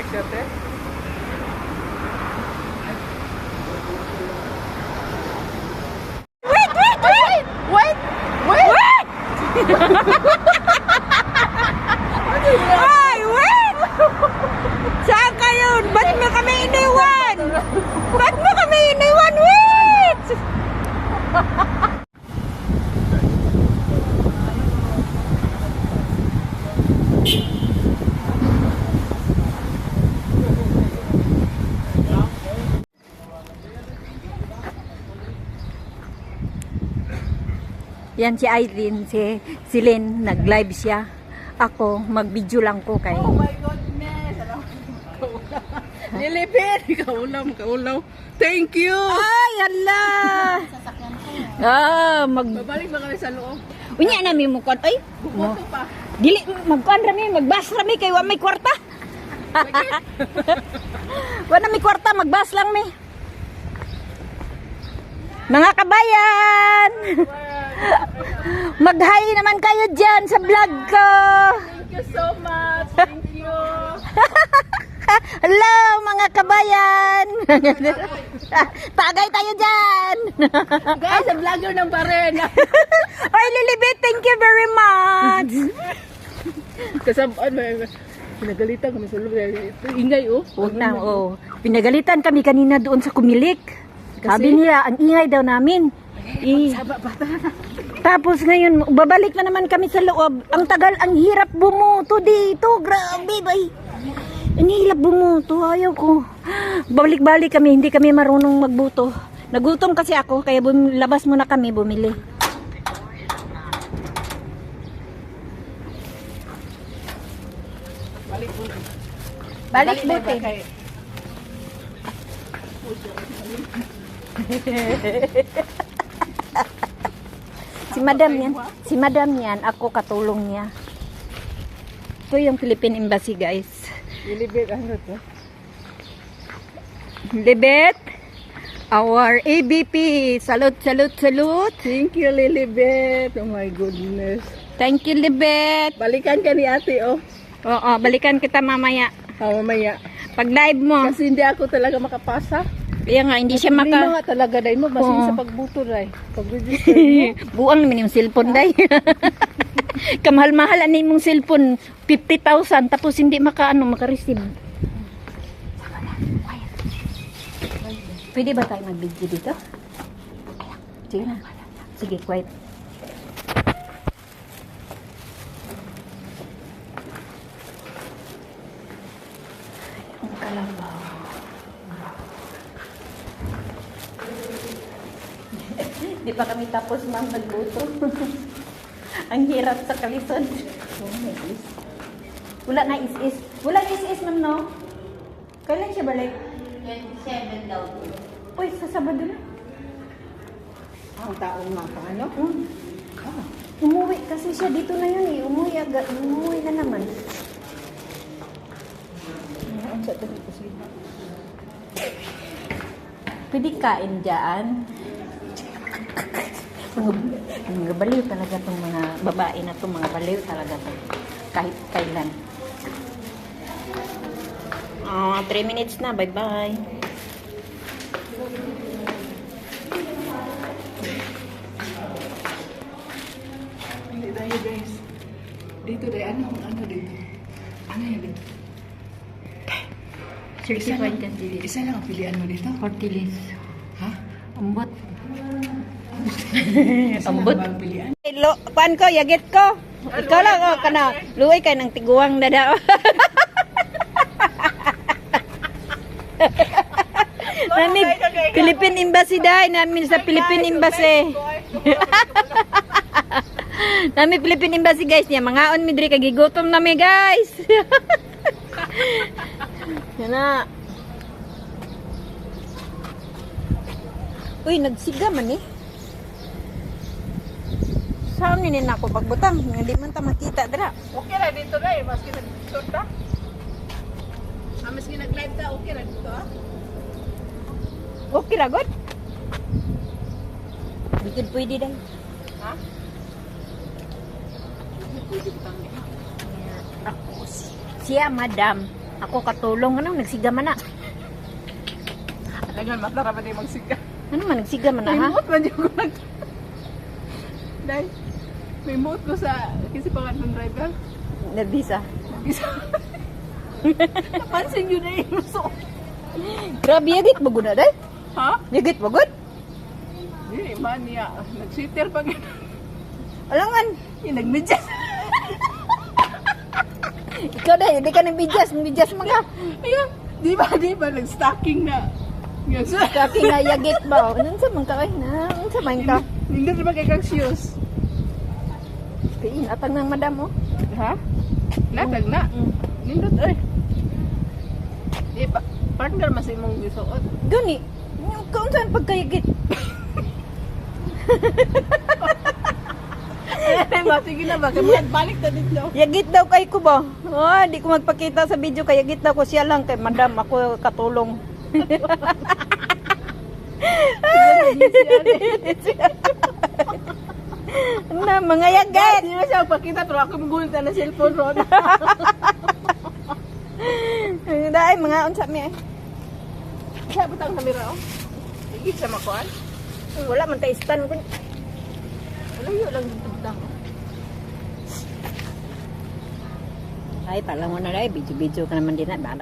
like that, eh? Wait! Ay, wait! Saan kayo? Ba't mo kami iniwan? Ba't mo kami iniwan? Wait! Yan si Irene, si Lynn, nag-live siya. Ako, mag-video lang ko kay... Oh my goodness! Nilipit! Kaulaw. Thank you! Ay, ala! Babalik ba kami sa loob? Unya na mi mukon. Ay, Bukoto pa. dili magkuan rami, magbas rami kay wa may kwarta. Wala may kwarta, magbas lang mi. Mga kabayan! Mag-hi naman kayo dyan sa vlog ko. Thank you so much. Thank you. Hello mga kabayan. Tagay tayo dyan. Guys, ang vlogger ng Baren. Oy Lilibet, thank you very much. Kasabaan, pinagalitan kami sa loob. Ito, ingay, oh. Huwag na, oh. Pinagalitan kami kanina doon sa Kumilik. Sabi nila, ang ingay daw namin. Tapos ngayon, babalik na naman kami sa loob. Ang tagal, ang hirap bumuto dito. Grabe, bay. Ang hirap bumuto. Ayaw ko. Balik-balik kami, hindi kami marunong magbuto. Nagutom kasi ako, kaya labas muna kami bumili. Balik buti. Si madam yan, ako katulong niya. Ito yung Philippine Embassy, guys. Nilibit, ano to? Libet, our ABP. Salute. Thank you, Lilibet. Oh my goodness. Thank you, Libet. Balikan ka ni ate, oh. Oo, balikan kita mamaya. Mamaya. Pag live mo. Kasi hindi ako talaga makapasa. Kaya nga, hindi siya Hindi maka... nga talaga, dahil mo. Basta Oo. sa pagbuto, dahil. Pag-register mo. Buang naman yung cellphone, day. Kamahal-mahal ani mong cellphone, 50,000, tapos hindi maka-receive. Pwede ba tayo mag-video dito? Sige na. Sige, quiet. Ang kalabaw. Di pa kami tapos ma'am nagbuto. Ang hirap sa kalisod. Wala na is-is. Wala is-is ma'am, no? Kailan siya balik? 27 daw. Uy, sa Sabado na. Ang taong nga pa, ano? Umuwi kasi siya dito na yun eh. Umuwi na naman. Ang sa tabi ko siya. Pwede kain dyan. Mga baliw talaga itong mga babae na itong mga baliw talaga ito. Kahit kailan. 3 minutes na. Bye-bye. Hindi tayo, guys. Dito, dahil. Ano dito? Ano yan dito? Certified candidate. Isa lang ang pilihan mo dito? 40 days. Ha? Ambot. Isa Ambot. lang ba ang pilihan? Kuan ko, yagit ko. Ikaw lang, kana. Luwi kay ng tiguang dada. Nami, Philippine Embassy dahil. Namin sa Philippine Embassy. Nami Philippine Embassy, guys. Niya, mga on midri, kagigutom nami, guys. Yan na. Uy, nagsiga man eh. Saan ninin ako pagbutang? Hindi man ta makita dira. Okay na dito na eh. Maski nag-short ka. Maski nag-live ka, okay na dito ah. Okay ra god. Bikin pwede dai. Ha? Ako siya madam. Ako katulong, ano, nagsiga man na. Talagang matara pa din magsiga. Ano man, nagsiga man na, May ha? mood man yung ko nag... Dahil, may mood ko sa... Kasi pangatong driver. Nabisa. Isa. Napansin yun na yung so. Grabe, yagit mo guna, day? Ha? Yagit mo gud? Hindi, man niya. Nag-sitter pa gano'n. Alangan. Yung nag-medyas. Ikaw day, hindi ka nabidjas mga. Ayun. Di ba, nag-stocking na. Yan sa... Kaki nga yagit ba? Anong sa man ka kay na? Anong sa man ka? Hindi ba kay kang shoes? Kain, atang ng madam, oh. Ha? Natag na. Nindot, ay. Di ba, partner mas imong gisuot. Gani, kaun saan pagkayagit? Ay, ba, sige na ba? Kaya balik na dito. Yagit daw kay ko ba? Ah, di ko magpakita sa video kay yagit daw ko siya lang kay madam ako katulong. Na mga yagit. Hindi na siya pakita pero ako magunta na cellphone ron. Dai mga unsa mi ay. Siya butang kamera oh. Sige sa makuan. Wala man tay stand ko. Layo lang dito butang. Ay, pala mo na dai, video-video ka naman din na bala.